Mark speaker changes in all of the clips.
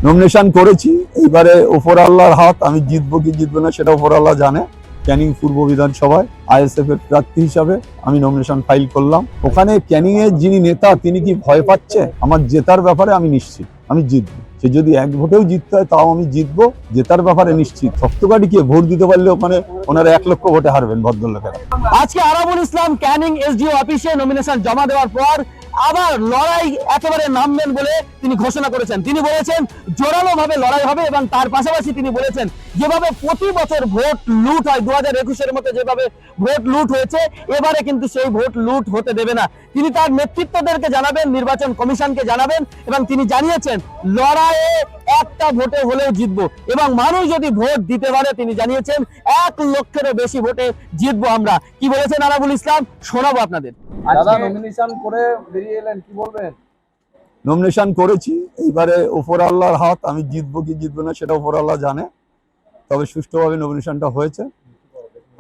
Speaker 1: Nomination করেছি, এইবারে ওপর আল্লাহর হাত, আমি জিতবো কি জিতবো না সেটা ওপর আল্লাহ জানে। ক্যানিং পূর্ব বিধানসভায় আইএসএফ এর প্রার্থী হিসাবে আমি নমিনেশন ফাইল করলাম। ওখানে ক্যানিং এর যিনি নেতা তিনি কি ভয় পাচ্ছে? আমার জেতার ব্যাপারে আমি নিশ্চিত, আমি জিতবো। সে যদি এক ভোটেও জিততে হয় তাও আমি জিতবো, জেতার ব্যাপারে নিশ্চিত। শক্তকাটিকে ভোট দিতে পারলে ওখানে ওনারা 1 লক্ষ ভোটে হারবেন ভদ্রলোকেরা।
Speaker 2: আজকে আরাবুল ইসলাম ক্যানিং এসডিও অফিসে নমিনেশন জমা দেওয়ার পর আবার লড়াই একেবারে নামবেন বলে তিনি ঘোষণা করেছেন। তিনি বলেছেন জোরালো ভাবে লড়াই হবে এবং তার পাশাপাশি তিনি বলেছেন যেভাবে প্রতি বছর ভোট লুট হয় 2021-এর মতো যেভাবে ভোট লুট হয়েছে এবারে কিন্তু সেই ভোট লুট হতে দেবে না। তিনি তার নেতৃত্বদেরকে জানাবেন, নির্বাচন কমিশনকে জানাবেন এবং তিনি জানিয়েছেন লড়াইয়ে একটা ভোটে হলেও জিতবো এবং মানুষ যদি ভোট দিতে পারে তিনি জানিয়েছেন 1 লক্ষেরও বেশি ভোটে জিতবো আমরা। কি বলেছেন আরাবুল ইসলাম শোনাবো আপনাদের।
Speaker 3: দাদা নমিনেশন করে বেরিয়ে এলেন, কি বলবেন?
Speaker 1: নমিনেশন করেছি, এইবারে ওপর আল্লাহর হাত, আমি জিতবো কি জিতবো না সেটা ওপর আল্লাহ জানে। তবে সুষ্ঠুভাবে নমিনেশনটা হয়েছে।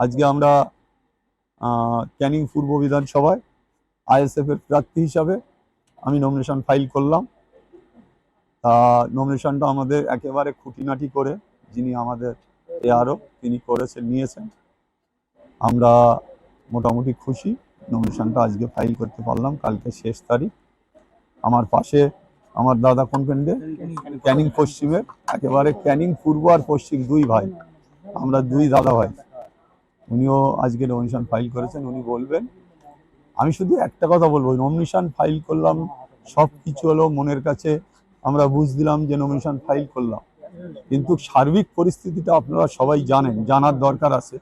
Speaker 1: আজকে আমরা ক্যানিং পূর্ব বিধানসভায় আইএসএফ এর প্রার্থী হিসাবে আমি নমিনেশন ফাইল করলাম। তা নমিনেশনটা আমাদের একেবারে খুঁটিনাটি করে যিনি আমাদের এআরও তিনি নিয়েছেন। আমরা মোটামুটি খুশি, নমিনেশনটা আজকে ফাইল করতে পারলাম। কালকে শেষ তারিখ। আমার পাশে আমার দাদা কোন কেন্দ্রে, ক্যানিং পশ্চিমের, একেবারে ক্যানিং পূর্ব আর পশ্চিম দুই ভাই, আমরা দুই দাদা ভাই। উনিও আজকে নমিনেশন ফাইল করেছেন, উনি বলবেন। আমি শুধু একটা কথা বলবো, নমিনেশন ফাইল করলাম, সব কিছু হলো মনের কাছে, আমরা বুঝ দিলাম যে নমিনেশন ফাইল করলাম, কিন্তু সার্বিক পরিস্থিতিটা আপনারা সবাই জানেন, জানার দরকার আছে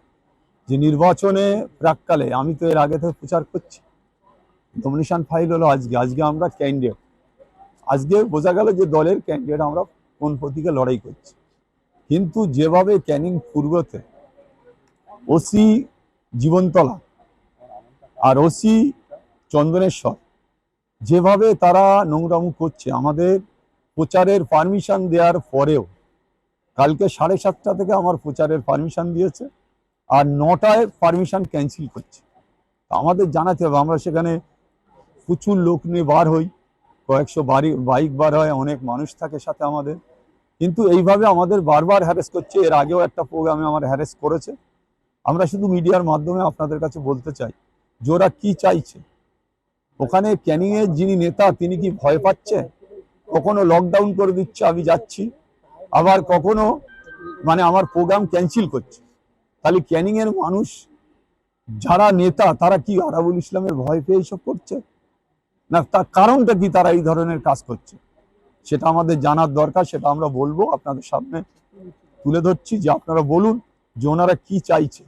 Speaker 1: যে নির্বাচনে প্রাককালে আমি তো এর আগে থেকে প্রচার করছি। নমিনেশন ফাইল হলো আজকে আমরা ক্যান্ডিডেট, আজকে বোঝা গেল যে দলের ক্যান্ডিডেট আমরা কোন প্রতীকে লড়াই করছি। কিন্তু যেভাবে ক্যানিং পূর্বতে ওসি জীবনতলা আর ওসি চন্দনেশ্বর যেভাবে তারা নোংরামু করছে, আমাদের প্রচারের পারমিশন দেওয়ার পরেও কালকে 7:30 থেকে আমার প্রচারের পারমিশন দিয়েছে আর 9টায় পারমিশন ক্যান্সেল করছে। আমাদের জানাতে হবে, আমরা সেখানে প্রচুর লোক নিয়ে বার হই, কয়েকশো বাইক বার হয়, অনেক মানুষ থাকে সাথে আমাদের, কিন্তু এইভাবে আমাদের বারবার হ্যারেস করছে। এর আগেও একটা প্রোগ্রামে আমার হ্যারেস করেছে। আমরা শুধু মিডিয়ার মাধ্যমে আপনাদের কাছে বলতে চাই যে ওরা কি চাইছে। ওখানে ক্যানিং এর যিনি নেতা তিনি কি ভয় পাচ্ছে? কখনো লকডাউন করে দিচ্ছে আমি যাচ্ছি, আবার কখনো মানে আমার প্রোগ্রাম ক্যান্সেল করছে। তাহলে ক্যানিং এর মানুষ যারা নেতা তারা কি আরাবুল ইসলামের ভয় পেয়ে এইসব করছে, না তার কারণটা কি তারা এই ধরনের কাজ করছে সেটা আমাদের জানার দরকার। সেটা আমরা বলবো, আপনাদের সামনে তুলে ধরছি যে আপনারা বলুন যে ওনারা কি চাইছে।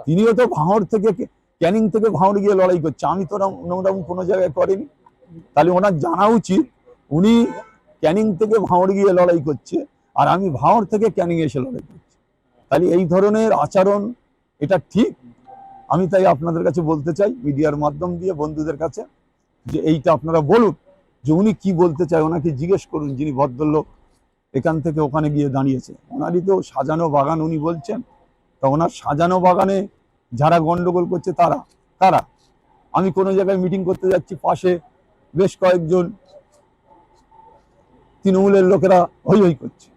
Speaker 1: তিনিও তো ভাঙড় থেকে, ক্যানিং থেকে ভাঙড় গিয়ে লড়াই করছে, আমি তো নোংরাম কোনো জায়গায় করিনি। তাহলে ওনার জানা উচিত উনি ক্যানিং থেকে ভাঙড় গিয়ে লড়াই করছে আর আমি ভাঙড় থেকে ক্যানিং এসে লড়াই করছি। তাহলে এই ধরনের আচরণ এটা ঠিক? আমি তাই আপনাদের কাছে বলতে চাই মিডিয়ার মাধ্যম দিয়ে বন্ধুদের কাছে যে এইটা আপনারা বলুন যে উনি কি বলতে চায়, ওনাকে জিজ্ঞেস করুন যিনি ভদ্রলোক এখান থেকে ওখানে গিয়ে দাঁড়িয়েছে। ওনারই তো সাজানো বাগান উনি বলছেন, তা ওনার সাজানো বাগানে যারা গন্ডগোল করছে তারা তারা আমি কোনো জায়গায় মিটিং করতে যাচ্ছি, পাশে বেশ কয়েকজন তৃণমূলের লোকেরা হই হই করছে।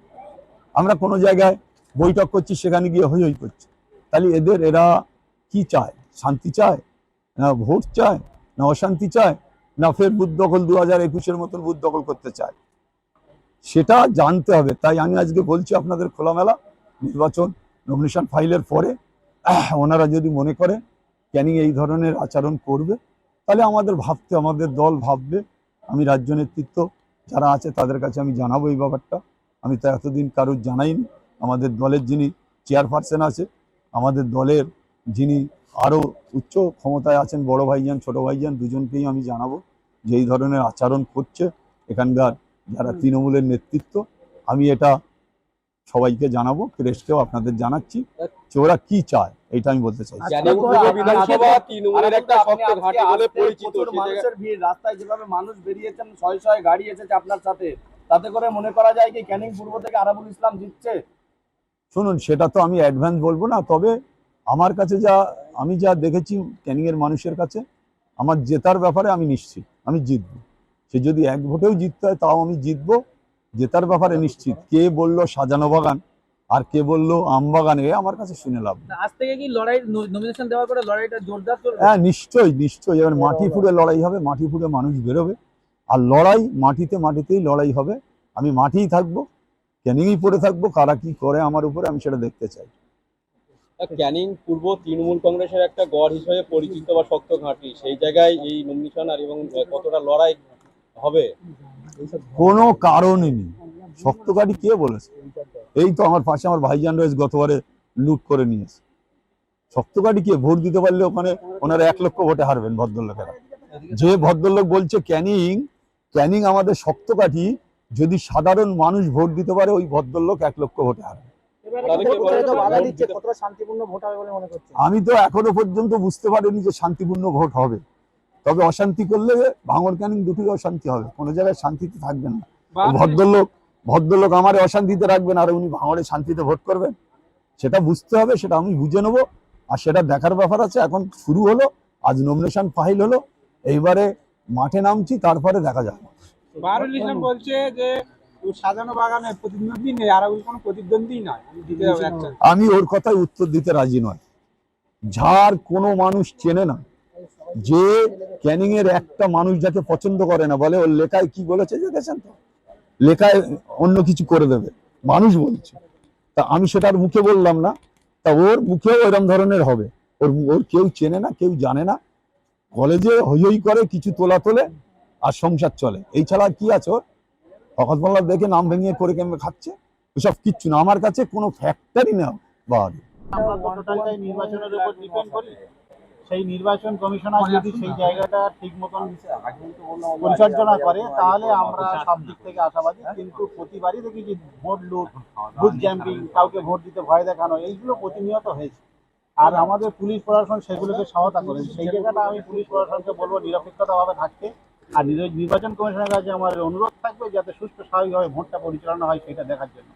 Speaker 1: আমরা কোনো জায়গায় বৈঠক করছি, সেখানে গিয়ে হই হই করছে। তাহলে এরা কি চায়? শান্তি চায়, না ভোট চায়, না অশান্তি চায়, না ফের বুথ দখল 2021-এর মতন বুথ দখল করতে চায়? সেটা জানতে হবে। তাই আমি আজকে বলছি আপনাদের খোলামেলা, নির্বাচন নমিনেশন ফাইলের পরে ওনারা যদি মনে করে ক্যানিং এই ধরনের আচরণ করবে তাহলে আমাদের দল ভাববে। আমি রাজ্য নেতৃত্ব যারা আছে তাদের কাছে আমি জানাবো এই ব্যাপারটা। আমি তো এতদিন কারোর জানাইনি। আমাদের দলের যিনি চেয়ারপারসন আছে, আমাদের দলের যিনি আরও উচ্চ ক্ষমতায় আছেন, বড় ভাইজান ছোট ভাইজান দুজনকেই আমি জানাবো যে এই ধরনের আচরণ করছে এখানকার যারা তৃণমূলের নেতৃত্ব। আমি এটা সবাইকে জানাবো, প্রেসকেও আপনাদের জানাচ্ছি যে ওরা কি চায়, এইটা আমি বলতে চাই।
Speaker 3: রাস্তায় যেভাবে মানুষ বেরিয়েছেন, শয়ে শয়ে গাড়ি এসেছে আপনার সাথে, তাতে করে মনে করা যায় কি ক্যানিং পূর্ব থেকে আরাবুল ইসলাম জিতছে?
Speaker 1: শুনুন, সেটা তো আমি অ্যাডভান্স বলবো না, তবে আমার কাছে আমি যা দেখেছি ক্যানিং এর মানুষের কাছে, আমার জেতার ব্যাপারে আমি নিশ্চিত, আমি জিতবো। সে যদি এক ভোটেও জিততে হয় তাও আমি জিতবো, জেতার ব্যাপারে নিশ্চিত। কে বললো সাজানো বাগান আর কে বললো আম বাগান, এ আমার কাছে শুনে লাভ নেই।
Speaker 4: আজ থেকে কি লড়াই নমিনেশন দেওয়ার পরে লড়াইটা জোরদার চলবে?
Speaker 1: হ্যাঁ নিশ্চয়ই নিশ্চয়ই, এবার মাটি ফুঁড়ে লড়াই হবে, মাটি ফুঁড়ে মানুষ বেরোবে, আর লড়াই মাটিতেই লড়াই হবে। আমি মাটিই থাকবো, ক্যানিংই পড়ে থাকবো, কারা কি করে আমার উপরে আমি সেটা দেখতে চাই।
Speaker 5: ক্যানিং পূর্ব তৃণমূল কংগ্রেসের একটা গড় হিসেবে পরিচিত বা শক্ত ঘাঁটি, সেই জায়গায় এই নমিনেশন আর এবং কতটা লড়াই হবে?
Speaker 1: কোনো কারণই নেই। শক্ত গাড়ি কে বলেছে? এই তো আমার পাশে আমার ভাইজান রয়েছে, গতবারে লুট করে নিয়েছে। শক্ত গাড়ি কে? ভোট দিতে পারলে ওখানে ওনারা 1 লক্ষ ভোটে হারবেন ভদ্রলোকেরা। যে ভদ্রলোক বলছে ক্যানিং আমাদের শক্ত কাঠি, যদি সাধারণ মানুষ ভোট দিতে পারে ওই ভদ্রলোক 1 লক্ষ ভোটে হারবে।
Speaker 4: কতটা শান্তিপূর্ণ ভোট হবে বলে মনে করছেন?
Speaker 1: আমি তো এখনো পর্যন্ত বুঝতে পারিনি যে শান্তিপূর্ণ ভোট হবে। তবে অশান্তি করলে ভাঙড় ক্যানিং দুটোই অশান্তি হবে, কোনো জায়গায় শান্তিতে থাকবেন না। ভদ্রলোক আমার অশান্তিতে রাখবেন আর উনি ভাঙড়ে শান্তিতে ভোট করবেন, সেটা বুঝতে হবে, সেটা আমি বুঝে নেবো। আর সেটা দেখার ব্যাপার আছে। এখন শুরু হলো, আজ নমিনেশন ফাইল হলো, এইবারে মাঠে নামছি, তারপরে দেখা যাবে।
Speaker 6: বাহারুল ইসলাম বলছে যে সাজানো বাগানের প্রতিদ্বন্দ্বী নেই, আর কোনো প্রতিদ্বন্দ্বী নয়, জিতে যাবে একটা।
Speaker 1: আমি ওর কথায় উত্তর দিতে রাজি নয়। যার কোনো মানুষ চেনে না, যে ক্যানিং এর একটা মানুষ যাকে পছন্দ করে না, বলে ওর লেখায় কি বলেছে দেখেছেন তো, লেখায় অন্য কিছু করে দেবে, মানুষ বলছে। তা আমি সেটার মুখে বললাম না, তা ওর মুখেও এরম ধরনের হবে। ওর কেউ চেনে না, কেউ জানে না, কলেজে হই হই করে, কিছু তোলে আর সংসার চলে, এই ছাড়া আর কি আছে ওর? ফখত মোল্লা দেখে নাম ভেঙে করে কেমন খাচ্ছে, এসব কিচ্ছু না আমার কাছে, কোনো ফ্যাক্টরি না। বাহাদুর
Speaker 7: আমরা টোটালটাই নির্বাচনের উপর ডিপেন্ড করি। সেই নির্বাচন কমিশনার যদি সেই জায়গাটা ঠিক মতন পরিচালনা করে, তাহলে আমরা সব দিক থেকে আশাবাদী। কিন্তু প্রতিবারই দেখি যে ভোট লুট, বুথ ক্যাম্পিং, কাউকে ভোট দিতে ভয় দেখানো, এইগুলো প্রতিনিয়ত হয়েছে। আর আমাদের পুলিশ প্রশাসন সেগুলোকে সহায়তা করে। সেই জায়গাটা আমি পুলিশ প্রশাসনকে বলবো নিরপেক্ষতাভাবে থাকতে। আর নির্বাচন কমিশনের কাছে আমার অনুরোধ থাকবে যাতে সুষ্ঠু স্বাভাবিকভাবে ভোটটা পরিচালনা হয়, সেটা দেখার জন্য।